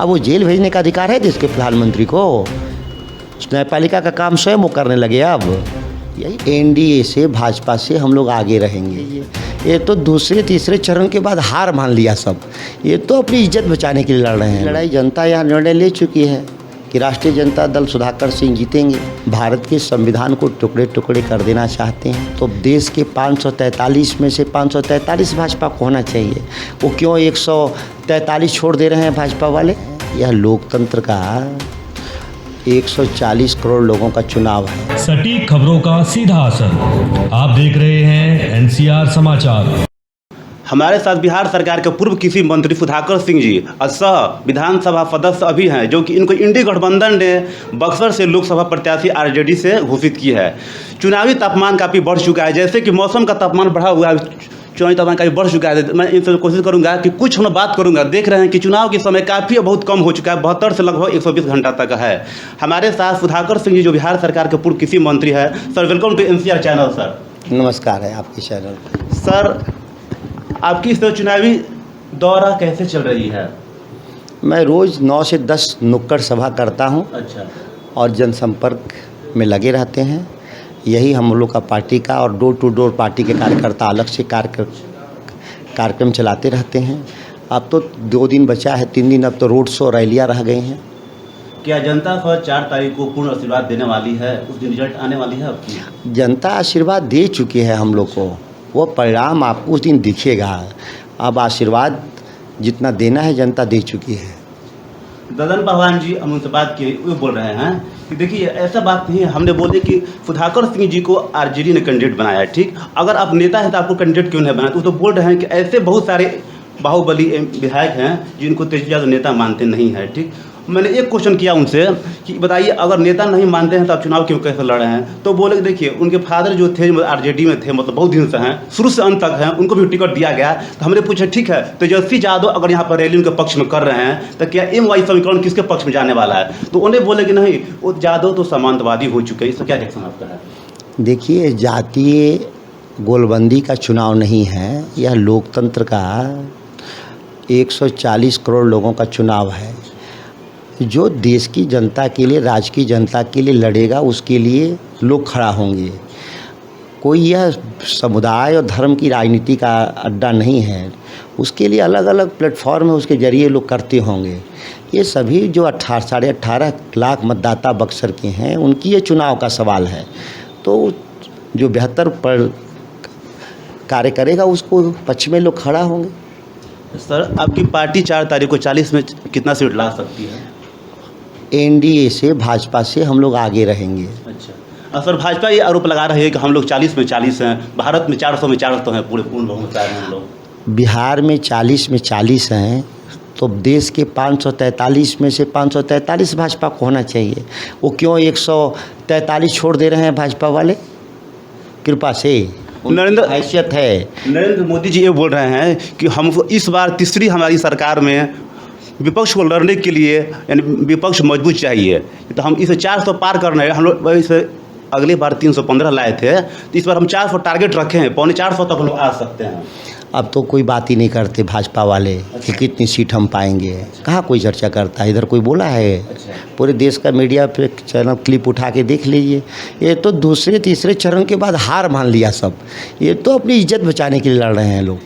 अब वो जेल भेजने का अधिकार है देश के प्रधानमंत्री को। न्यायपालिका का काम स्वयं वो करने लगे। अब यही एनडीए से, भाजपा से हम लोग आगे रहेंगे। ये तो दूसरे तीसरे चरण के बाद हार मान लिया सब। ये तो अपनी इज्जत बचाने के लिए लड़ रहे हैं। लड़ाई जनता यहाँ निर्णय ले चुकी है कि राष्ट्रीय जनता दल सुधाकर सिंह जीतेंगे। भारत के संविधान को टुकड़े टुकड़े कर देना चाहते हैं। तो देश के 543 में से 543 भाजपा को होना चाहिए। वो क्यों 143 छोड़ दे रहे हैं भाजपा वाले? यह लोकतंत्र का 140 करोड़ लोगों का चुनाव है। सटीक खबरों का सीधा असर। आप देख रहे हैं एनसीआर समाचार। हमारे साथ बिहार सरकार के पूर्व कृषि मंत्री सुधाकर सिंह जी सह विधानसभा सदस्य अभी हैं, जो कि इनको इंडी गठबंधन ने बक्सर से लोकसभा प्रत्याशी आरजेडी से घोषित की है। चुनावी तापमान काफ़ी बढ़ चुका है, जैसे कि मौसम का तापमान बढ़ा हुआ है, चुनावी तापमान काफ़ी बढ़ चुका है। मैं इनसे कोशिश करूंगा कि कुछ हम बात करूंगा। देख रहे हैं कि चुनाव के समय काफ़ी बहुत कम हो चुका है, 72 से लगभग 120 घंटा तक है। हमारे साथ सुधाकर सिंह जी, जो बिहार सरकार के पूर्व कृषि मंत्री है। Sir, welcome to NCR channel. Sir नमस्कार है आपके चैनल। सर, आपकी इस चुनावी दौरा कैसे चल रही है? मैं रोज़ 9 से 10 नुक्कड़ सभा करता हूं। अच्छा। और जनसंपर्क में लगे रहते हैं। यही हम लोग का पार्टी का, और डोर टू डोर पार्टी के कार्यकर्ता अलग से कार्यक्रम चलाते रहते हैं। अब तो 2 दिन बचा है, 3 दिन अब तो रोड शो रैलियाँ रह गई हैं। क्या जनता 4 तारीख को पूर्ण आशीर्वाद देने वाली है? उस दिन रिजल्ट आने वाली है आपकी? जनता आशीर्वाद दे चुकी है हम लोग को। वो परिणाम आपको उस दिन दिखेगा। अब आशीर्वाद जितना देना है जनता दे चुकी है। ददन पहलवान जी हम उनसे बात किए, वो बोल रहे हैं कि देखिए ऐसा बात नहीं है। हमने बोले कि सुधाकर सिंह जी को आरजेडी ने कैंडिडेट बनाया है, ठीक। अगर आप नेता हैं तो आपको कैंडिडेट क्यों नहीं बनाया? तो बोल रहे हैं कि ऐसे बहुत सारे बाहुबली विधायक हैं जिनको तेजस्वी यादव नेता मानते नहीं हैं, ठीक। मैंने एक क्वेश्चन किया उनसे कि बताइए, अगर नेता नहीं मानते हैं तो आप चुनाव क्यों कैसे लड़ रहे हैं? तो बोले कि देखिए उनके फादर जो थे आरजेडी में थे, मतलब बहुत दिन से हैं, शुरू से अंत तक हैं, उनको भी टिकट दिया गया। तो हमने पूछा ठीक है, तेजस्वी यादव अगर यहाँ पर रैली उनके पक्ष में कर रहे हैं तो क्या MY समीकरण किसके पक्ष में जाने वाला है? तो उन्हें बोले कि नहीं, वो यादव तो सामंतवादी हो चुके हैं। इसका क्या रिएक्शन आपका है? देखिए, जातीय गोलबंदी का चुनाव नहीं है, यह लोकतंत्र का 140 करोड़ लोगों का चुनाव है। जो देश की जनता के लिए, राज्य की जनता के लिए लड़ेगा, उसके लिए लोग खड़ा होंगे। कोई यह समुदाय और धर्म की राजनीति का अड्डा नहीं है। उसके लिए अलग अलग प्लेटफॉर्म है, उसके ज़रिए लोग करते होंगे। ये सभी जो 18.5 लाख मतदाता बक्सर के हैं, उनकी ये चुनाव का सवाल है। तो जो बेहतर पर कार्य करेगा उसको पक्ष में लोग खड़ा होंगे। सर, आपकी पार्टी 4 तारीख को 40 में कितना सीट ला सकती है? एनडीए से, भाजपा से हम लोग आगे रहेंगे। अच्छा। सर, भाजपा ये आरोप लगा रही है कि हम लोग 40 में 40 हैं, भारत में 400 में 400 हैं, पूरे पूर्ण बहुमत हैं हम लोग। बिहार में 40 में 40 हैं, तो देश के 543 में से 543 भाजपा को होना चाहिए। वो क्यों 143 छोड़ दे रहे हैं भाजपा वाले? कृपा से नरेंद्र हैसियत है। नरेंद्र मोदी जी ये बोल रहे हैं कि हमको इस बार तीसरी हमारी सरकार में विपक्ष को लड़ने के लिए, यानी विपक्ष मजबूत चाहिए। तो हम इसे 400 पार करना है। हम लोग इसे अगली बार 315 लाए थे, तो इस बार हम 400 टारगेट रखे हैं, 450 तक हम लोग आ सकते हैं। अब तो कोई बात ही नहीं करते भाजपा वाले कि कितनी सीट हम पाएंगे। कहाँ कोई चर्चा करता है? इधर कोई बोला है? पूरे देश का मीडिया पे चैनल क्लिप उठा के देख लीजिए। ये तो दूसरे तीसरे चरण के बाद हार मान लिया सब। ये तो अपनी इज्जत बचाने के लिए लड़ रहे हैं लोग।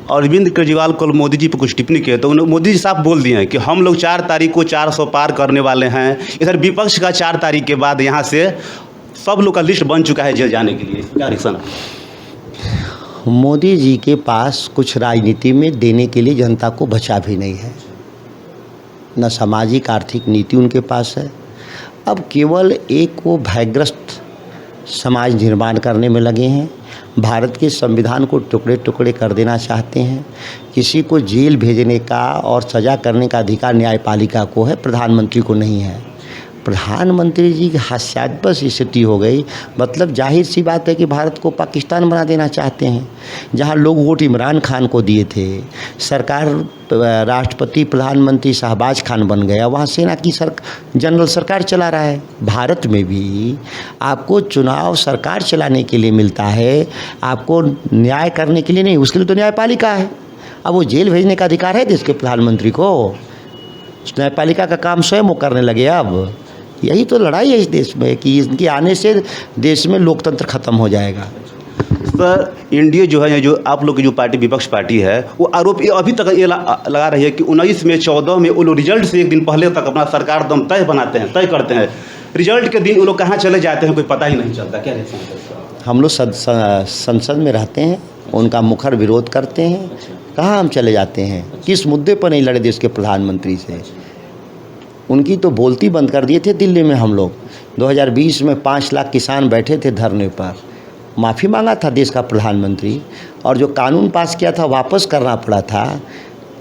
और अरविंद केजरीवाल कल मोदी जी पर कुछ टिप्पणी की, तो मोदी जी साफ बोल दिए हैं कि हम लोग 4 तारीख को 400 पार करने वाले हैं। इधर विपक्ष का 4 तारीख के बाद यहाँ से सब लोग का लिस्ट बन चुका है जेल जाने के लिए। क्या रिएक्शन है? मोदी जी के पास कुछ राजनीति में देने के लिए जनता को बचा भी नहीं है। न सामाजिक आर्थिक नीति उनके पास है। अब केवल एक वो भयग्रस्त समाज निर्माण करने में लगे हैं। भारत के संविधान को टुकड़े टुकड़े कर देना चाहते हैं। किसी को जेल भेजने का और सज़ा करने का अधिकार न्यायपालिका को है, प्रधानमंत्री को नहीं है। प्रधानमंत्री जी की हास्यास्पद स्थिति हो गई। मतलब जाहिर सी बात है कि भारत को पाकिस्तान बना देना चाहते हैं। जहां लोग वोट इमरान खान को दिए थे, सरकार राष्ट्रपति प्रधानमंत्री शहबाज खान बन गया, वहां सेना की जनरल सरकार चला रहा है। भारत में भी आपको चुनाव सरकार चलाने के लिए मिलता है, आपको न्याय करने के लिए नहीं। उसके लिए तो न्यायपालिका है। अब वो जेल भेजने का अधिकार है देश के प्रधानमंत्री को। न्यायपालिका का काम स्वयं वो करने लगे अब। यही तो लड़ाई है इस देश में कि इनके आने से देश में लोकतंत्र खत्म हो जाएगा। सर एनडीए जो है, जो आप लोग की जो पार्टी विपक्ष पार्टी है, वो आरोप ये अभी तक ये लगा रही है कि 19 में 14 में वो लोग रिजल्ट से एक दिन पहले तक अपना सरकार दम तय करते हैं। रिजल्ट के दिन वो लोग कहाँ चले जाते हैं कोई पता ही नहीं चलता। क्या रिएक्शन है सर? हम लोग संसद में रहते हैं, उनका मुखर विरोध करते हैं। कहाँ हम चले जाते हैं? किस मुद्दे पर नहीं लड़े देश के प्रधानमंत्री से? उनकी तो बोलती बंद कर दिए थे दिल्ली में हम लोग। 2020 में 5 लाख किसान बैठे थे धरने पर, माफ़ी मांगा था देश का प्रधानमंत्री, और जो कानून पास किया था वापस करना पड़ा था।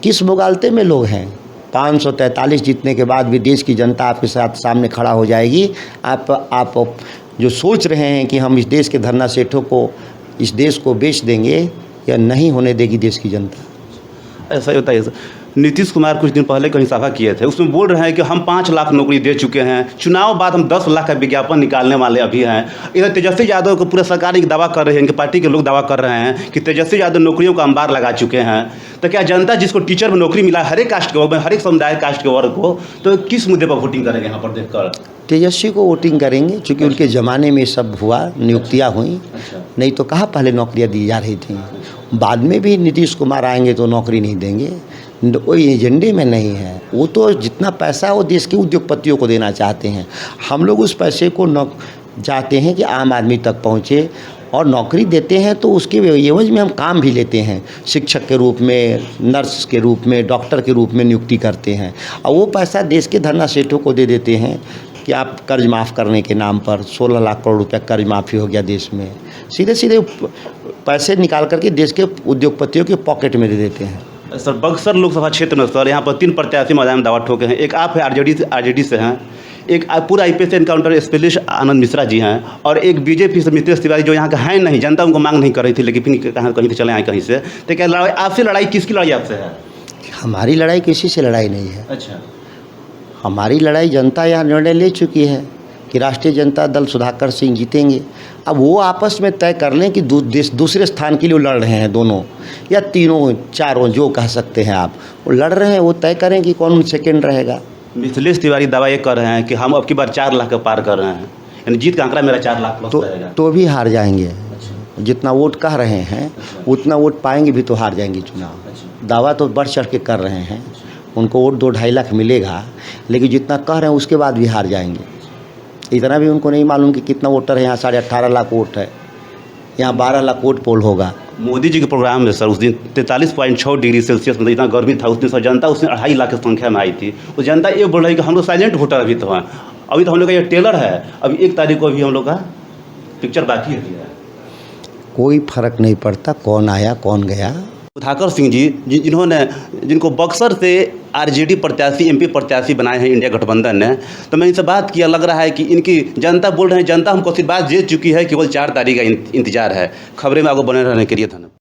किस मुगालते में लोग हैं? 543 जीतने के बाद भी देश की जनता आपके साथ सामने खड़ा हो जाएगी। आप जो सोच रहे हैं कि हम इस देश के धरना सेठों को, इस देश को बेच देंगे, या नहीं होने देगी देश की जनता। ऐसा ही होता है सर। नीतीश कुमार कुछ दिन पहले कहीं सभा किए थे, उसमें बोल रहे हैं कि हम 5 लाख नौकरी दे चुके हैं, चुनाव बाद हम 10 लाख का विज्ञापन निकालने वाले अभी हैं। इधर तेजस्वी यादव को पूरा सरकार एक दावा कर रही है, इनके पार्टी के लोग दावा कर रहे हैं कि तेजस्वी यादव नौकरियों का अंबार लगा चुके हैं। तो क्या जनता जिसको टीचर में नौकरी मिला हर एक कास्ट के वर्ग में, हर एक समुदाय कास्ट के वर्ग को, तो किस मुद्दे पर वोटिंग करेंगे यहाँ पर देखकर? तेजस्वी को वोटिंग करेंगे, क्योंकि उनके ज़माने में सब हुआ, नियुक्तियाँ हुई। नहीं तो कहाँ पहले नौकरियाँ दी जा रही थी। बाद में भी नीतीश कुमार आएंगे तो नौकरी नहीं देंगे, कोई एजेंडे में नहीं है। वो तो जितना पैसा वो देश के उद्योगपतियों को देना चाहते हैं। हम लोग उस पैसे को चाहते हैं कि आम आदमी तक पहुँचे, और नौकरी देते हैं तो उसके एवज में हम काम भी लेते हैं। शिक्षक के रूप में, नर्स के रूप में, डॉक्टर के रूप में नियुक्ति करते हैं, और वो पैसा देश के धरना सेठों को दे देते हैं कि आप कर्ज माफ़ करने के नाम पर 16 लाख करोड़ रुपया कर्ज माफ़ी हो गया देश में। सीधे सीधे पैसे निकाल करके देश के उद्योगपतियों के पॉकेट में दे देते हैं। सर बक्सर लोकसभा क्षेत्र में सर यहाँ पर 3 प्रत्याशी मैदान में दावा ठोके हैं। एक आप है आरजेडी से हैं, एक पूरा आईपीएस एनकाउंटर स्पेशलिस्ट आनंद मिश्रा जी हैं, और एक बीजेपी से मितेश तिवारी जो यहाँ का है नहीं, जनता उनको मांग नहीं कर रही थी, लेकिन फिर कहीं तो चले आए कहीं से। तो क्या लड़ाई आपसे, लड़ाई किसकी लड़ाई आपसे है? हमारी लड़ाई किसी से लड़ाई नहीं है। अच्छा, हमारी लड़ाई, जनता यहाँ निर्णय ले चुकी है कि राष्ट्रीय जनता दल सुधाकर सिंह जीतेंगे। अब वो आपस में तय कर लें कि दूसरे स्थान के लिए वो लड़ रहे हैं, दोनों या तीनों चारों जो कह सकते हैं आप, वो लड़ रहे हैं, वो तय करें कि कौन सेकंड रहेगा। मिथिलेश तिवारी दावा ये कर रहे हैं कि हम अब की बार 4 लाख का पार कर रहे हैं, यानी जीत का आंकड़ा मेरा 4 लाख प्लस रहेगा। तो भी हार जाएंगे। जितना वोट कह रहे हैं उतना वोट पाएंगे भी तो हार जाएंगे चुनाव। दावा तो बढ़ चढ़ के कर रहे हैं, उनको वोट 2-2.5 लाख मिलेगा, लेकिन जितना कह रहे हैं उसके बाद भी हार जाएंगे। इतना भी उनको नहीं मालूम कि कितना वोटर है। यहाँ 18.5 लाख वोट है, यहाँ 12 लाख वोट पोल होगा। मोदी जी के प्रोग्राम में सर उस दिन 43.6 डिग्री सेल्सियस मतलब इतना गर्मी था उस दिन सर, जनता उसमें 2.5 लाख की संख्या में आई थी। तो जनता ये बोल रही है कि हम लोग साइलेंट वोटर अभी तो हैं, अभी तो हम लोग का ये टेलर है, अभी 1 तारीख को अभी हम लोग का पिक्चर बाकी है। कोई फर्क नहीं पड़ता कौन आया कौन गया। सुधाकर सिंह जी जिनको बक्सर से आरजेडी प्रत्याशी एमपी प्रत्याशी बनाए हैं इंडिया गठबंधन ने, तो मैं इनसे बात किया, लग रहा है कि इनकी जनता बोल रहे हैं, जनता हमको आशीर्वाद दे चुकी है, केवल 4 तारीख का इंतजार है। खबरें में आपको बने रहने के लिए धन्यवाद।